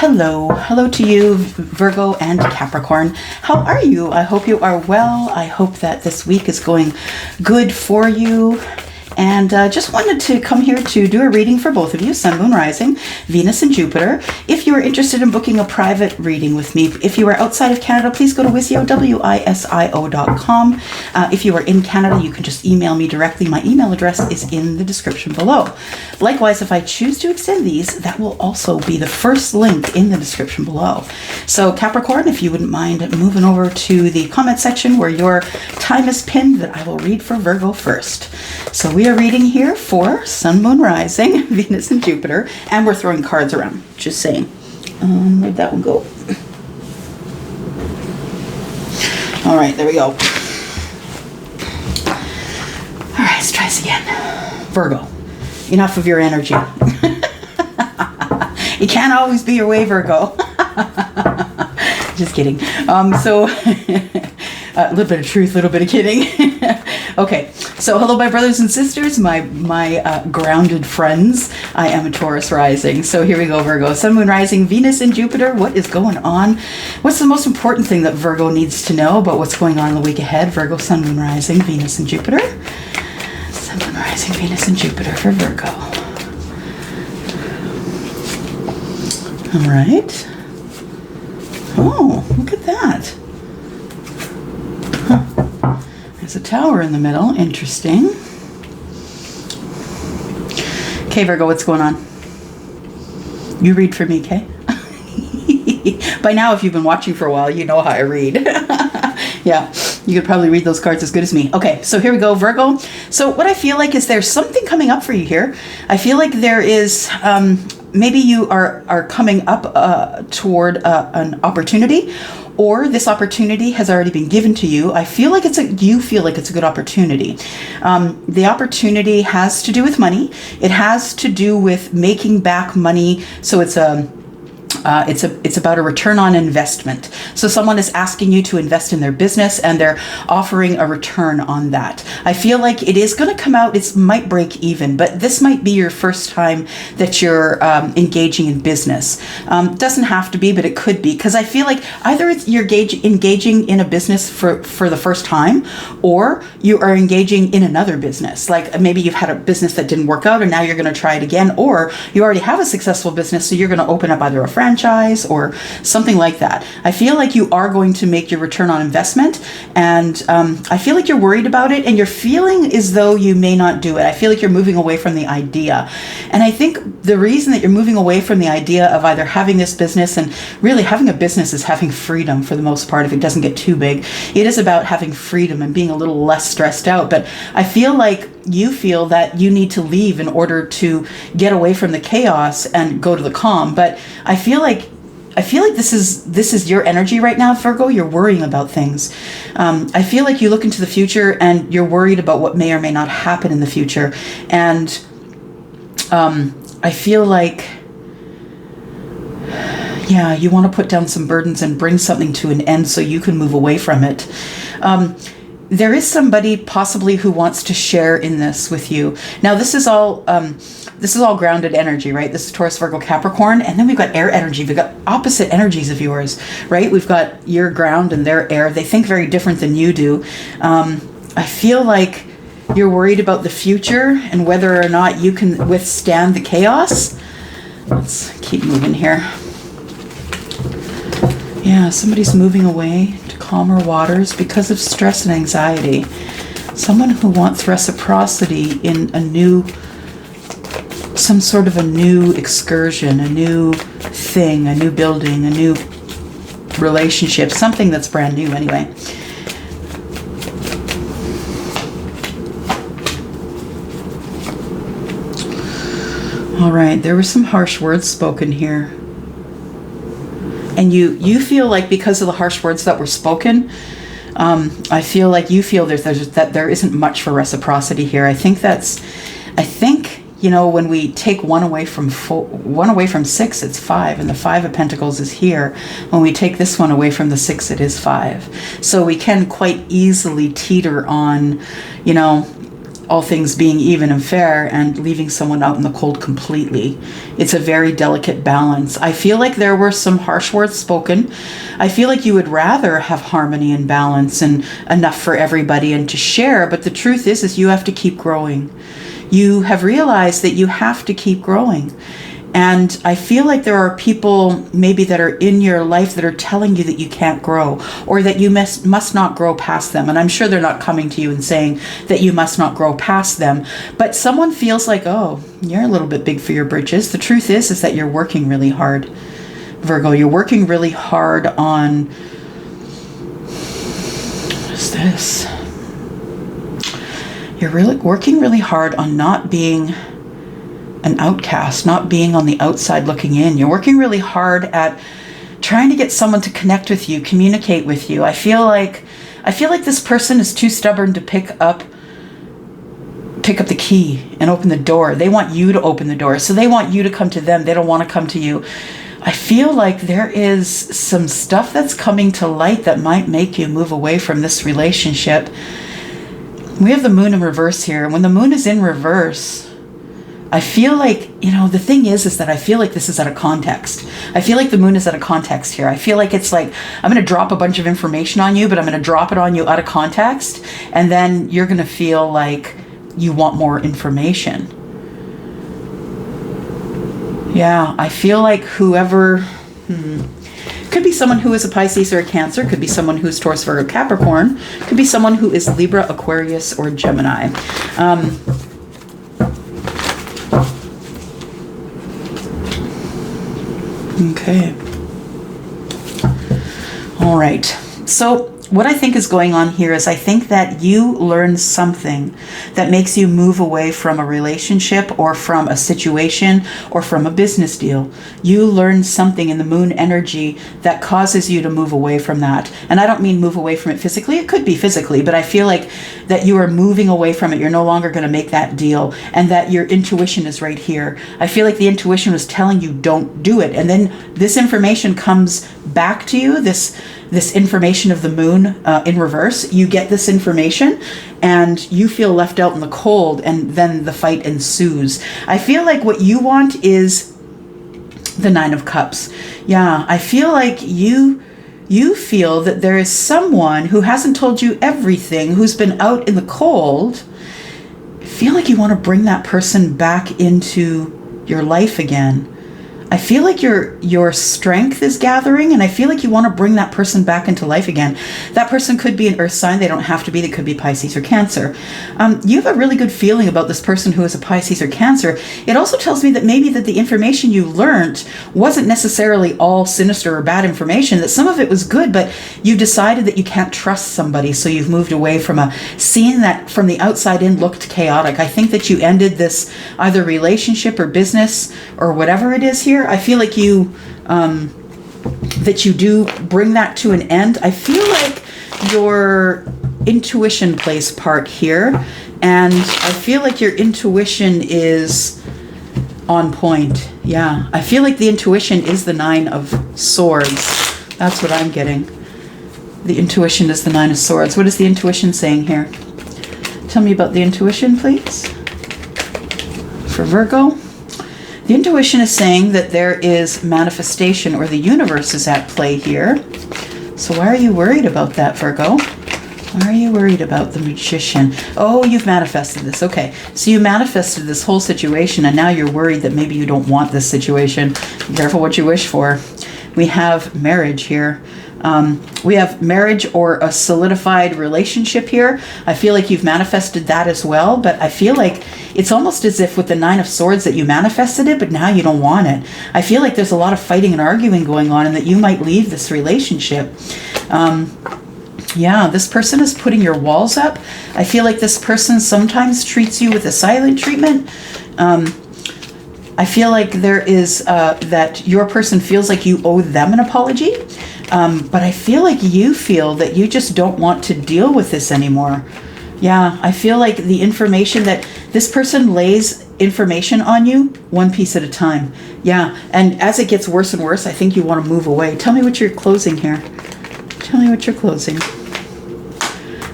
Hello to you, Virgo and Capricorn. How are you? I hope you are well. I hope that this week is going good for you. And just wanted to come here to do a reading for both of you, Sun, Moon, Rising, Venus, and Jupiter. If you are interested in booking a private reading with me, if you are outside of Canada, please go to WISIO, WISIO.com. If you are in Canada, you can just email me directly. My email address is in the description below. Likewise, if I choose to extend these, that will also be the first link in the description below. So Capricorn, if you wouldn't mind moving over to the comment section where your time is pinned, that I will read for Virgo first. So we are reading here for Sun, Moon, Rising, Venus, and Jupiter, and we're throwing cards around, just saying. Where'd that one go? All right, there we go. All right, let's try this again. Virgo, enough of your energy. It can't always be your way, Virgo. Just kidding. So a little bit of truth, a little bit of kidding. Okay, so hello, my brothers and sisters, my grounded friends. I am a Taurus rising. So here we go, Virgo. Sun, Moon, Rising, Venus, and Jupiter. What is going on? What's the most important thing that Virgo needs to know about what's going on in the week ahead? Virgo, Sun, Moon, Rising, Venus, and Jupiter. Sun, Moon, Rising, Venus, and Jupiter for Virgo. All right. Oh, look at that. Huh. There's a tower in the middle. Interesting. Okay, Virgo, what's going on? You read for me, okay? By now, if you've been watching for a while, you know how I read. Yeah, you could probably read those cards as good as me. Okay, so here we go, Virgo. So what I feel like is there's something coming up for you here. I feel like there is... maybe you are coming up toward an opportunity, or this opportunity has already been given to you. You feel like it's a good opportunity. The opportunity has to do with money. It has to do with making back money. So it's about a return on investment. So someone is asking you to invest in their business and they're offering a return on that. I feel like it is going to come out, it might break even, but this might be your first time that you're engaging in business. Doesn't have to be, but it could be, because I feel like either you're engaging in a business for the first time, or you are engaging in another business. Like maybe you've had a business that didn't work out and now you're going to try it again, or you already have a successful business, so you're going to open up either a franchise or something like that. I feel like you are going to make your return on investment, and I feel like you're worried about it and you're feeling as though you may not do it. I feel like you're moving away from the idea. And I think the reason that you're moving away from the idea of either having this business, and really having a business is having freedom for the most part if it doesn't get too big. It is about having freedom and being a little less stressed out. But I feel like you feel that you need to leave in order to get away from the chaos and go to the calm. But I feel like this is your energy right now, Virgo. You're worrying about things. I feel like you look into the future and you're worried about what may or may not happen in the future. And I feel like, yeah, you want to put down some burdens and bring something to an end so you can move away from it. There is somebody possibly who wants to share in this with you. Now, this is all grounded energy, right? This is Taurus, Virgo, Capricorn, and then we've got air energy. We've got opposite energies of yours, right? We've got your ground and their air. They think very different than you do. I feel like you're worried about the future and whether or not you can withstand the chaos. Let's keep moving here. Yeah, somebody's moving away to calmer waters because of stress and anxiety. Someone who wants reciprocity in some sort of a new excursion, a new thing, a new building, a new relationship, something that's brand new anyway. All right, there were some harsh words spoken here. And you feel like because of the harsh words that were spoken, I feel like you feel that there isn't much for reciprocity here. I think when we take one away from 6, it's 5, and the 5 of Pentacles is here. When we take this one away from the 6, it is 5. So we can quite easily teeter on, all things being even and fair and leaving someone out in the cold completely. It's a very delicate balance. I feel like there were some harsh words spoken. I feel like you would rather have harmony and balance and enough for everybody and to share, but the truth is you have to keep growing. You have realized that you have to keep growing. And I feel like there are people maybe that are in your life that are telling you that you can't grow or that you must not grow past them. And I'm sure they're not coming to you and saying that you must not grow past them. But someone feels like, oh, you're a little bit big for your britches. The truth is that you're working really hard, Virgo. You're working really hard on, what is this? You're really working really hard on not being an outcast, not being on the outside looking in. You're working really hard at trying to get someone to connect with you, communicate with you. I feel like this person is too stubborn to pick up the key and open the door. They want you to open the door. So they want you to come to them. They don't want to come to you. I feel like there is some stuff that's coming to light that might make you move away from this relationship. We have the moon in reverse here. When the moon is in reverse, I feel like, the thing is that I feel like this is out of context. I feel like the moon is out of context here. I feel like it's like, I'm going to drop a bunch of information on you, but I'm going to drop it on you out of context. And then you're going to feel like you want more information. Yeah, I feel like whoever, could be someone who is a Pisces or a Cancer, could be someone who's Taurus, Virgo, Capricorn, could be someone who is Libra, Aquarius, or Gemini. Okay. All right. So what I think is going on here is I think that you learn something that makes you move away from a relationship or from a situation or from a business deal. You learn something in the moon energy that causes you to move away from that. And I don't mean move away from it physically. It could be physically, but I feel like that you are moving away from it. You're no longer going to make that deal and that your intuition is right here. I feel like the intuition was telling you don't do it. And then this information comes back to you, this information of the moon in reverse. You get this information and you feel left out in the cold, and then the fight ensues. I feel like what you want is the 9 of Cups. Yeah, I feel like you feel that there is someone who hasn't told you everything, who's been out in the cold. I feel like you want to bring that person back into your life again. I feel like your strength is gathering, and I feel like you want to bring that person back into life again. That person could be an earth sign. They don't have to be. They could be Pisces or Cancer. You have a really good feeling about this person who is a Pisces or Cancer. It also tells me that maybe that the information you learned wasn't necessarily all sinister or bad information, that some of it was good, but you decided that you can't trust somebody, so you've moved away from a scene that from the outside in looked chaotic. I think that you ended this either relationship or business or whatever it is here. I feel like you that you do bring that to an end. I feel like your intuition plays part here, and I feel like your intuition is on point. Yeah, I feel like the intuition is the 9 of Swords. That's what I'm getting. The intuition is the 9 of Swords. What is the intuition saying here? Tell me about the intuition, please. For Virgo. The intuition is saying that there is manifestation, or the universe is at play here. So why are you worried about that, Virgo? Why are you worried about the Magician? Oh, you've manifested this. Okay, so you manifested this whole situation, and now you're worried that maybe you don't want this situation. Be careful what you wish for. We have marriage here. We have marriage or a solidified relationship here. I feel like you've manifested that as well, but I feel like it's almost as if with the 9 of Swords that you manifested it, but now you don't want it. I feel like there's a lot of fighting and arguing going on, and that you might leave this relationship. Yeah, this person is putting your walls up. I feel like this person sometimes treats you with a silent treatment. I feel like there is that your person feels like you owe them an apology. But I feel like you feel that you just don't want to deal with this anymore. Yeah, I feel like the information that this person lays information on you one piece at a time. Yeah, and as it gets worse and worse, I think you want to move away. Tell me what you're closing here. Tell me what you're closing.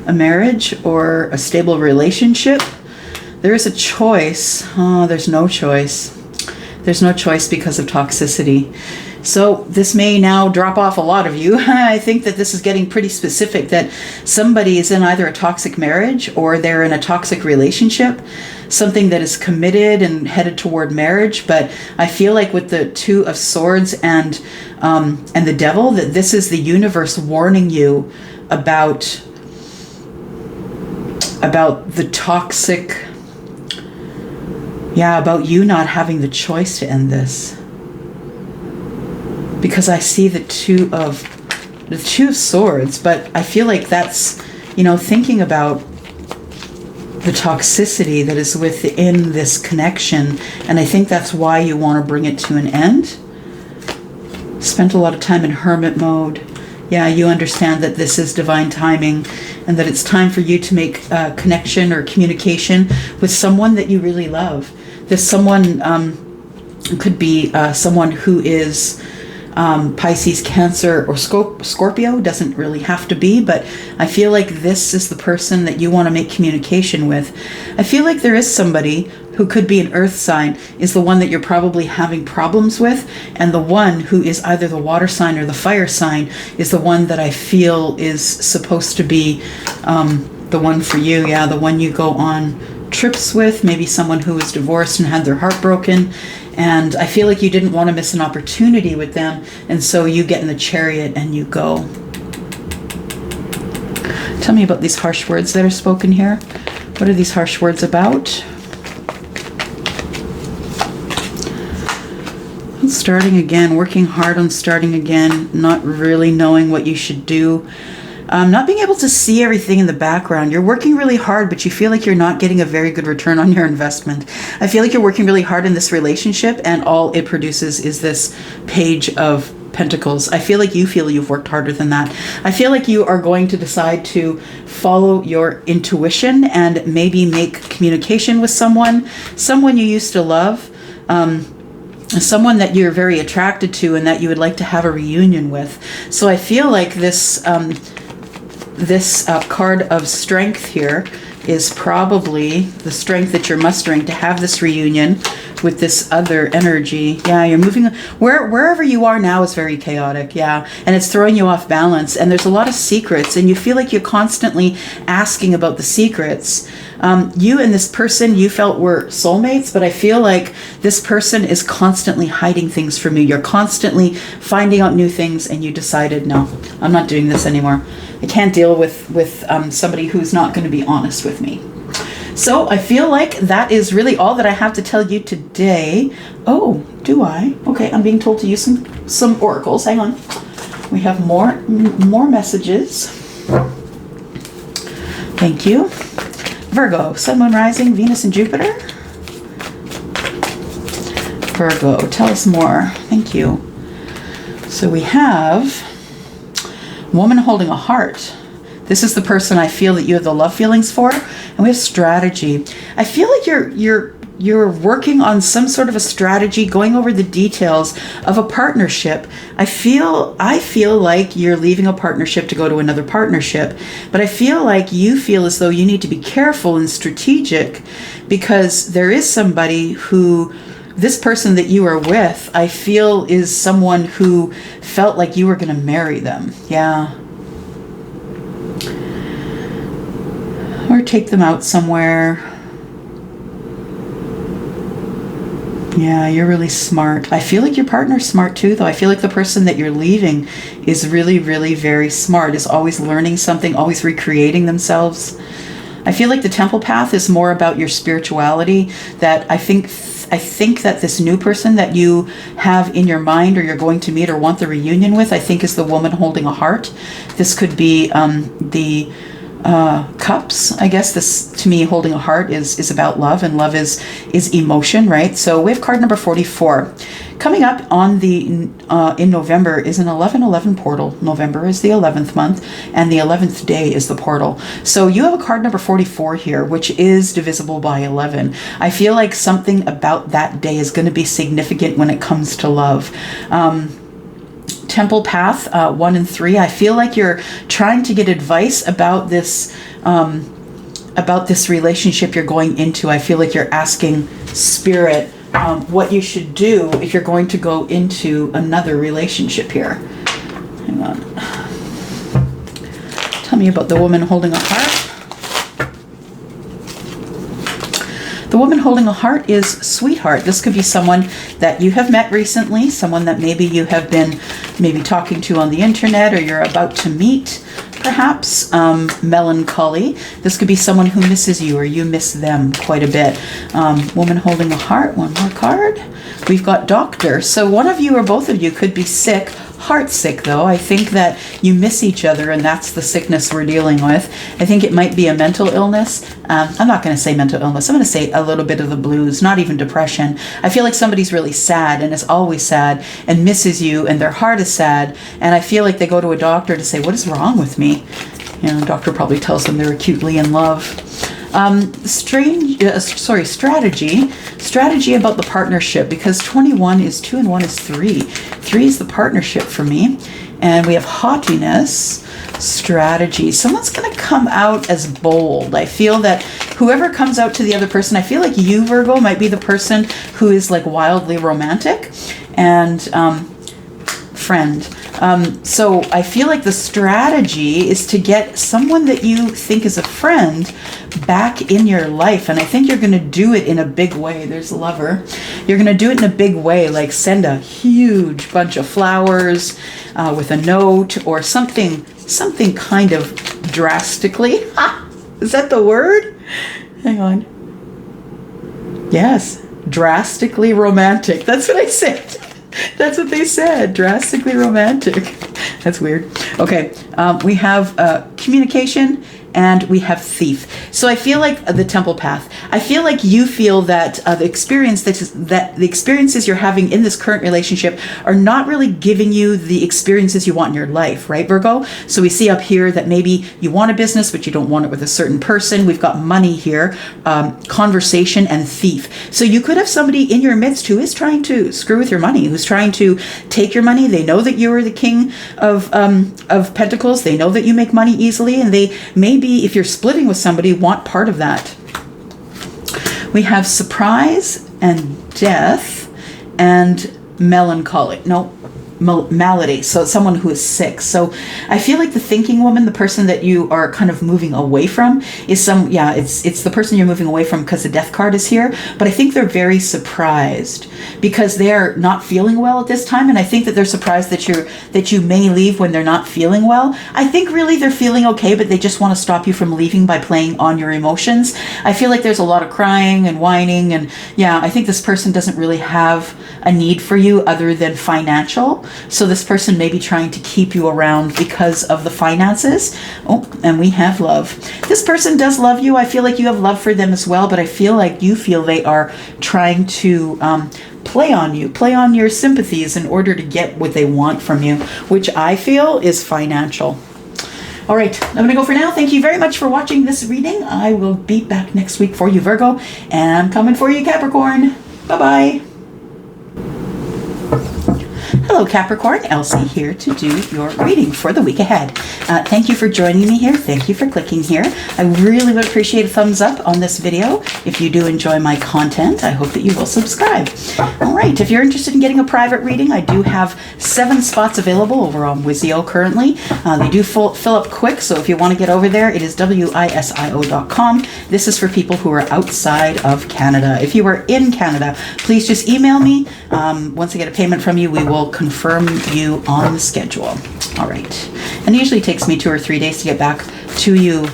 A marriage or a stable relationship. There is a choice. Oh, there's no choice. There's no choice because of toxicity. So this may now drop off a lot of you. I think that this is getting pretty specific, that somebody is in either a toxic marriage or they're in a toxic relationship, something that is committed and headed toward marriage. But I feel like with the Two of Swords and the Devil, that this is the universe warning you about the toxic, about you not having the choice to end this. Because I see the Two of Swords, but I feel like that's, thinking about the toxicity that is within this connection. And I think that's why you want to bring it to an end. Spent a lot of time in hermit mode. Yeah, you understand that this is divine timing and that it's time for you to make connection or communication with someone that you really love. This someone could be someone who is Pisces, Cancer, or Scorpio. Doesn't really have to be, but I feel like this is the person that you want to make communication with. I feel like there is somebody who could be an earth sign, is the one that you're probably having problems with, and the one who is either the water sign or the fire sign is the one that I feel is supposed to be the one for you. Yeah, the one you go on trips with, maybe someone who was divorced and had their heart broken. And I feel like you didn't want to miss an opportunity with them. And so you get in the chariot and you go. Tell me about these harsh words that are spoken here. What are these harsh words about? Starting again, working hard on starting again, not really knowing what you should do. Not being able to see everything in the background. You're working really hard, but you feel like you're not getting a very good return on your investment. I feel like you're working really hard in this relationship, and all it produces is this Page of Pentacles. I feel like you've worked harder than that. I feel like you are going to decide to follow your intuition and maybe make communication with someone you used to love, someone that you're very attracted to and that you would like to have a reunion with. So I feel like this card of strength here is probably the strength that you're mustering to have this reunion with this other energy. Yeah, you're moving wherever you are now is very chaotic. Yeah, and it's throwing you off balance, and there's a lot of secrets, and you feel like you're constantly asking about the secrets. You and this person you felt were soulmates, but I feel like this person is constantly hiding things from you. You're constantly finding out new things, and you decided, no, I'm not doing this anymore. I can't deal with somebody who's not going to be honest with me. So I feel like that is really all that I have to tell you today. Oh, do I? Okay, I'm being told to use some oracles. Hang on. We have more messages. Thank you. Virgo, Sun, Moon, Rising, Venus, and Jupiter. Virgo, tell us more. Thank you. So we have woman holding a heart. This is the person I feel that you have the love feelings for. And we have strategy. I feel like you're working on some sort of a strategy, going over the details of a partnership. I feel like you're leaving a partnership to go to another partnership. But I feel like you feel as though you need to be careful and strategic, because there is somebody who, this person that you are with, I feel is someone who felt like you were going to marry them. Yeah. Or take them out somewhere. Yeah, you're really smart. I feel like your partner's smart too, though. I feel like the person that you're leaving is really, really very smart, is always learning something, always recreating themselves. I feel like the temple path is more about your spirituality, that I think that this new person that you have in your mind or you're going to meet or want the reunion with, I think is the woman holding a heart. This could be the cups. I guess this, to me, holding a heart is about love, and love is emotion, right? So we have card number 44. Coming up on in November is an 11/11 portal. November is the 11th month, and the 11th day is the portal. So you have a card number 44 here, which is divisible by 11. I feel like something about that day is going to be significant when it comes to love. Temple path 1 and 3. I feel like you're trying to get advice about this about this relationship you're going into. I feel like you're asking Spirit what you should do if you're going to go into another relationship here. Hang on. Tell me about the woman holding a heart. The woman holding a heart is sweetheart. This could be someone that you have met recently, someone that maybe you have been talking to on the internet, or you're about to meet, perhaps. Melancholy. This could be someone who misses you, or you miss them quite a bit. Woman holding a heart. One more card. We've got doctor. So one of you or both of you could be sick. Heart sick, though. I think that you miss each other, and that's the sickness we're dealing with. I think it might be a mental illness. I'm not going to say mental illness. I'm going to say a little bit of the blues, not even depression. I feel like somebody's really sad and is always sad and misses you, and their heart is sad. And I feel like they go to a doctor to say, what is wrong with me? You know, the doctor probably tells them they're acutely in love. Strategy about the partnership, because 21 is 2 and 1 is 3. 3 is the partnership for me. And we have haughtiness, strategy. Someone's going to come out as bold. I feel that whoever comes out to the other person, I feel like you, Virgo, might be the person who is like wildly romantic and friend. So I feel like the strategy is to get someone that you think is a friend back in your life. And I think you're going to do it in a big way. There's a lover. You're going to do it in a big way, like send a huge bunch of flowers with a note or something kind of drastically. Is that the word? Hang on. Yes, drastically romantic. That's what I said. That's what they said. Drastically romantic. That's weird. Okay. We have communication, and we have thief. So I feel like the temple path. I feel like you feel that the experiences you're having in this current relationship are not really giving you the experiences you want in your life, right, Virgo? So we see up here that maybe you want a business, but you don't want it with a certain person. We've got money here, conversation, and thief. So you could have somebody in your midst who is trying to screw with your money, who's trying to take your money. They know that you are the king of pentacles. They know that you make money easily, and they maybe, if you're splitting with somebody, want part of that. We have surprise and death and melancholy. No, malady. So it's someone who is sick. So I feel like the thinking woman, the person that you are kind of moving away from, is it's the person you're moving away from because the death card is here. But I think they're very surprised because they're not feeling well at this time, and I think that they're surprised that you may leave when they're not feeling well. I think really they're feeling okay, but they just want to stop you from leaving by playing on your emotions. I feel like there's a lot of crying and whining, and I think this person doesn't really have a need for you other than financial. So this person may be trying to keep you around because of the finances. Oh, and we have love. This person does love you. I feel like you have love for them as well, but I feel like you feel they are trying to play on you, play on your sympathies in order to get what they want from you, which I feel is financial. All right, I'm going to go for now. Thank you very much for watching this reading. I will be back next week for you, Virgo, and I'm coming for you, Capricorn. Bye-bye. Hello Capricorn, Elsie here to do your reading for the week ahead. Thank you for joining me here. Thank you for clicking here. I really would appreciate a thumbs up on this video. If you do enjoy my content, I hope that you will subscribe. All right, if you're interested in getting a private reading, I do have 7 spots available over on WISIO currently. They do fill up quick, so if you want to get over there, it is WISIO.com. This is for people who are outside of Canada. If you are in Canada, please just email me. Once I get a payment from you, we will confirm you on the schedule. All right. And it usually takes me 2 or 3 days to get back to you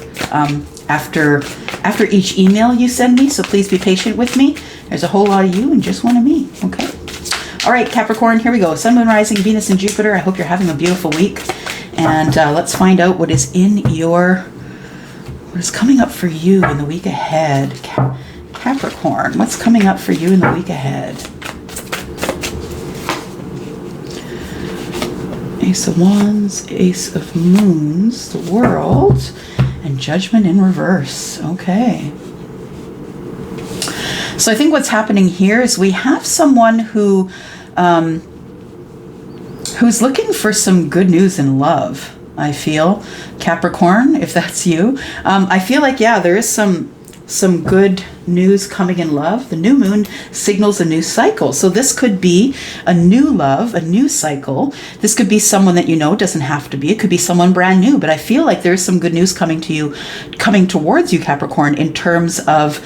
after each email you send me, so please be patient with me. There's a whole lot of you and just one of me, okay? All right, Capricorn, here we go. Sun, Moon, Rising, Venus, and Jupiter. I hope you're having a beautiful week. And let's find out what is coming up for you in the week ahead. Capricorn, what's coming up for you in the week ahead? Ace of Wands, Ace of Moons, the World, and Judgment in reverse. Okay. So I think what's happening here is we have someone who's looking for some good news in love. I feel. Capricorn, if that's you. I feel like, yeah, there is some good news coming in love. The new moon signals a new cycle. So this could be a new love, a new cycle. This could be someone that you know, doesn't have to be. It could be someone brand new. But I feel like there's some good news coming to you, coming towards you, Capricorn, in terms of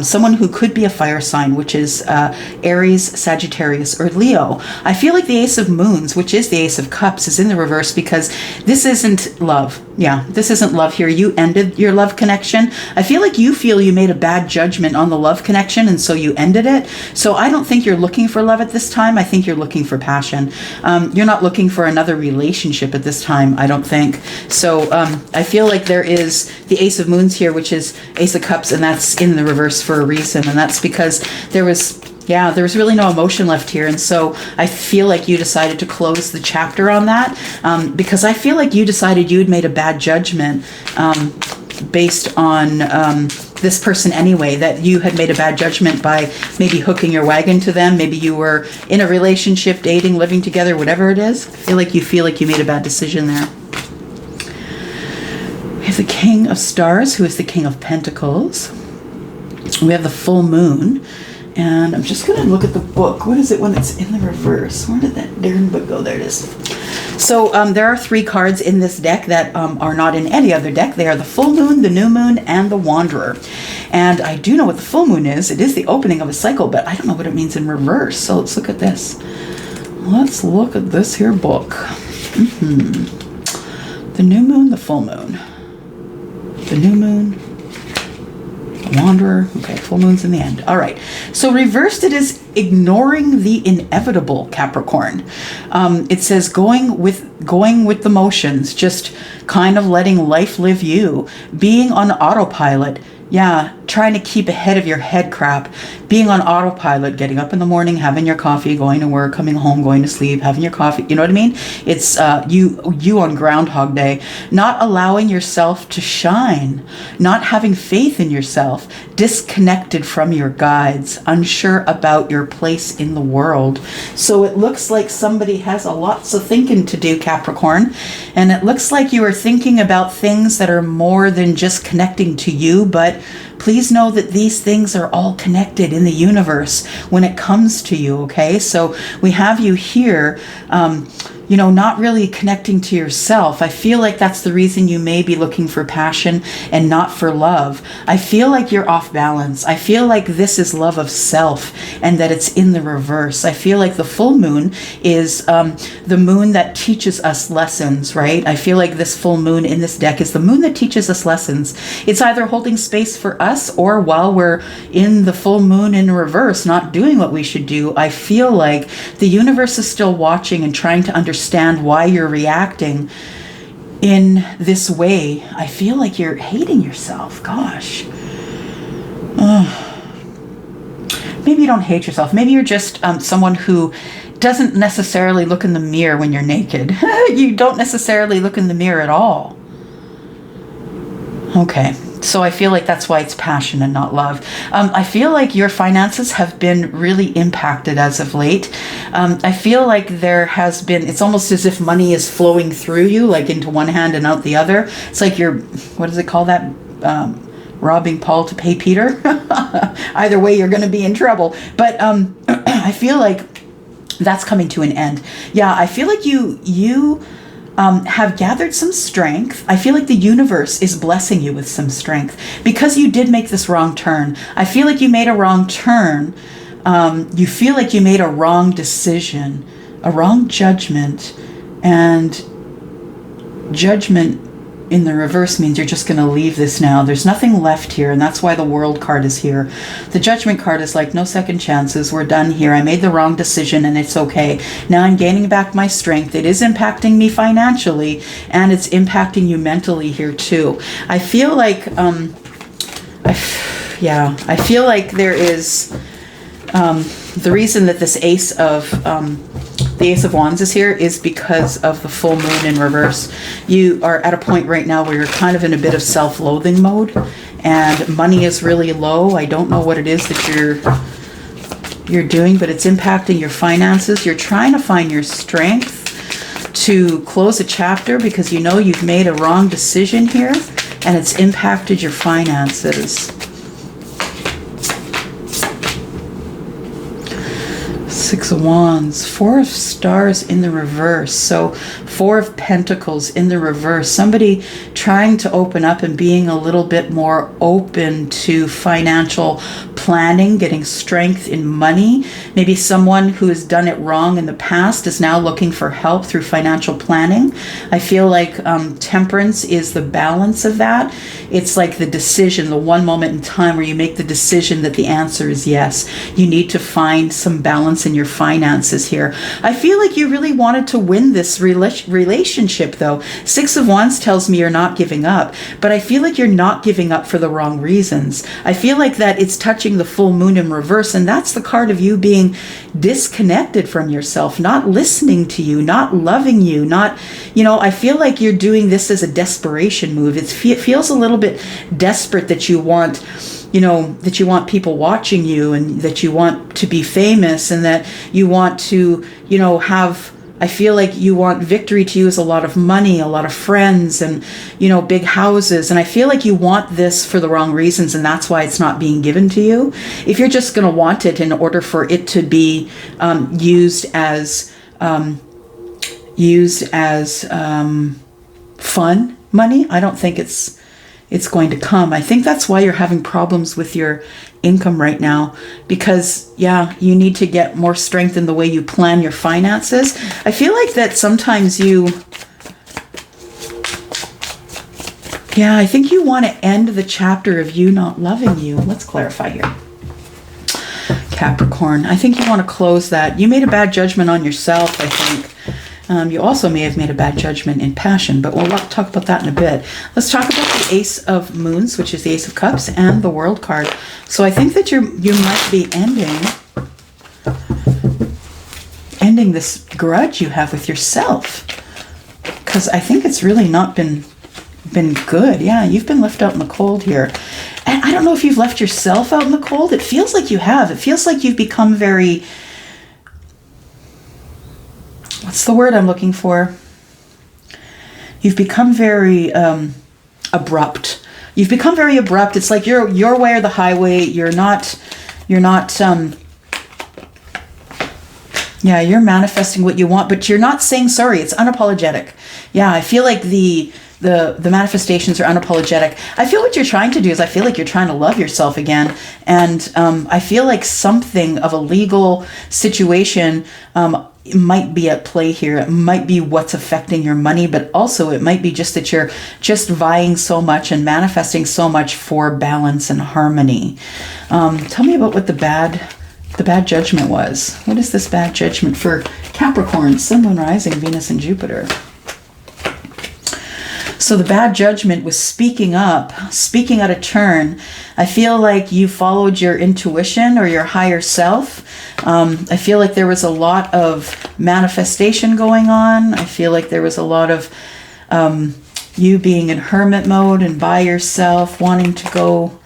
someone who could be a fire sign, which is Aries, Sagittarius, or Leo. I feel like the Ace of Moons, which is the Ace of Cups, is in the reverse because this isn't love. Yeah, this isn't love here. You ended your love connection. I feel like you feel you made a bad judgment on the love connection, and so you ended it. So I don't think you're looking for love at this time. I think you're looking for passion. You're not looking for another relationship at this time, I don't think. So I feel like there is the Ace of Moons here, which is Ace of Cups, and that's in the reverse for a reason. And that's because there was really no emotion left here. And so I feel like you decided to close the chapter on that because I feel like you decided you had made a bad judgment based on this person anyway, that you had made a bad judgment by maybe hooking your wagon to them. Maybe you were in a relationship, dating, living together, whatever it is. I feel like you made a bad decision there. We have the King of Stars, who is the King of Pentacles. We have the full moon. And I'm just going to look at the book. What is it when it's in the reverse? Where did that darn book go? There it is. So there are 3 cards in this deck that are not in any other deck. They are the full moon, the new moon, and the wanderer. And I do know what the full moon is. It is the opening of a cycle, but I don't know what it means in reverse. So let's look at this. Let's look at this here book. The new moon, the full moon. The new moon, Wanderer. Okay, full moon's in the end. All right. So reversed, it is ignoring the inevitable, Capricorn. It says going with the motions, just kind of letting life live you, being on autopilot. Yeah, trying to keep ahead of your head crap, being on autopilot, getting up in the morning, having your coffee, going to work, coming home, going to sleep, having your coffee. You know what I mean? It's you on Groundhog Day, not allowing yourself to shine, not having faith in yourself, disconnected from your guides, unsure about your place in the world. So it looks like somebody has lots of thinking to do, Capricorn, and it looks like you are thinking about things that are more than just connecting to you, but please know that these things are all connected in the universe when it comes to you, okay? So we have you here, not really connecting to yourself. I feel like that's the reason you may be looking for passion and not for love. I feel like you're off balance. I feel like this is love of self and that it's in the reverse. I feel like the full moon is the moon that teaches us lessons, right? I feel like this full moon in this deck is the moon that teaches us lessons. It's either holding space for us or while we're in the full moon in reverse, not doing what we should do. I feel like the universe is still watching and trying to understand why you're reacting in this way. I feel like you're hating yourself. Gosh. Maybe you don't hate yourself. Maybe you're just someone who doesn't necessarily look in the mirror when you're naked. You don't necessarily look in the mirror at all. Okay. So I feel like that's why it's passion and not love. I feel like your finances have been really impacted as of late. I feel like there has been, it's almost as if money is flowing through you, like into one hand and out the other. It's like you're, what does it call that? Robbing Paul to pay Peter. Either way, you're going to be in trouble. But I feel like that's coming to an end. Yeah, I feel like you have gathered some strength. I feel like the universe is blessing you with some strength because you did make this wrong turn. I feel like you made a wrong turn. You feel like you made a wrong decision, a wrong judgment, and judgment in the reverse means you're just going to leave this now. There's nothing left here, and that's why the World card is here. The Judgment card is like, no second chances. We're done here. I made the wrong decision, and it's okay. Now I'm gaining back my strength. It is impacting me financially, and it's impacting you mentally here too. I feel like, I feel like there is the reason that this Ace of the Ace of Wands is here is because of the full moon in reverse. You are at a point right now where you're kind of in a bit of self-loathing mode, and money is really low. I don't know what it is that you're doing, but it's impacting your finances. You're trying to find your strength to close a chapter because you know you've made a wrong decision here and it's impacted your finances. Six of Wands, Four of Stars in the reverse. So Four of Pentacles in the reverse. Somebody trying to open up and being a little bit more open to financial planning, getting strength in money. Maybe someone who has done it wrong in the past is now looking for help through financial planning. I feel like Temperance is the balance of that. It's like the decision, the one moment in time where you make the decision that the answer is yes. You need to find some balance in your finances here. I feel like you really wanted to win this relationship though. Six of Wands tells me you're not giving up, but I feel like you're not giving up for the wrong reasons. I feel like that it's touching the full moon in reverse, and that's the card of you being disconnected from yourself, not listening to you, not loving you, not, you know, I feel like you're doing this as a desperation move. It feels a little bit desperate that you want, you know, that you want people watching you and that you want to be famous and that you want to, you know, have, I feel like you want victory to you as a lot of money, a lot of friends and, you know, big houses. And I feel like you want this for the wrong reasons, and that's why it's not being given to you. If you're just going to want it in order for it to be used as fun money, I don't think it's going to come. I think that's why you're having problems with your income right now, because yeah, you need to get more strength in the way you plan your finances. I feel like that sometimes I think you want to end the chapter of you not loving you. Let's clarify here. Capricorn, I think you want to close that. You made a bad judgment on yourself, I think. You also may have made a bad judgment in passion, but we'll talk about that in a bit. Let's talk about the Ace of Moons, which is the Ace of Cups, and the World card. So I think that you might be ending this grudge you have with yourself, because I think it's really not been good. Yeah, you've been left out in the cold here. And I don't know if you've left yourself out in the cold. It feels like you have. It feels like you've become very... What's the word I'm looking for? You've become very abrupt. You've become very abrupt. It's like you're your way or the highway. You're manifesting what you want, but you're not saying sorry. It's unapologetic. Yeah, I feel like the manifestations are unapologetic. I feel what you're trying to do is I feel like you're trying to love yourself again. And I feel like something of a legal situation might be at play here. It might be what's affecting your money, but also it might be just that you're just vying so much and manifesting so much for balance and harmony. Tell me about what the bad judgment was. What is this bad judgment for Capricorn, Sun, Moon, Rising, Venus, and Jupiter? So the bad judgment was speaking up, speaking out of turn. I feel like you followed your intuition or your higher self. I feel like there was a lot of manifestation going on. I feel like there was a lot of you being in hermit mode and by yourself, wanting to go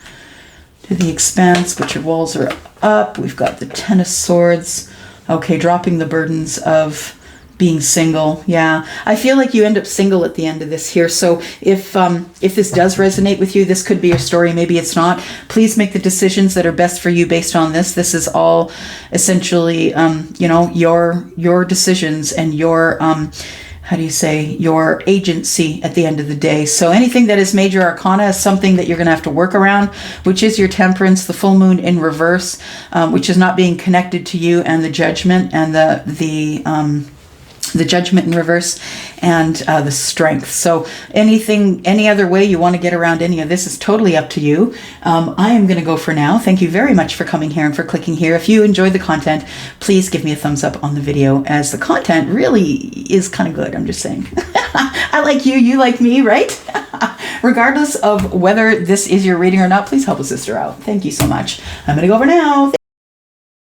to the expanse, but your walls are up. We've got the Ten of Swords. Okay, dropping the burdens of being single. Yeah, I feel like you end up single at the end of this here. So if this does resonate with you, this could be your story. Maybe it's not. Please make the decisions that are best for you based on this. This is all essentially, your decisions and your, your agency at the end of the day. So anything that is major arcana is something that you're going to have to work around, which is your Temperance, the full moon in reverse, which is not being connected to you, and the judgment and the judgment in reverse, and the strength. So any other way you want to get around any of this is totally up to you. I am going to go for now. Thank you very much for coming here and for clicking here. If you enjoyed the content, please give me a thumbs up on the video, as the content really is kind of good. I'm just saying. I like you, you like me, right? Regardless of whether this is your reading or not, please help a sister out. Thank you so much. I'm going to go over now.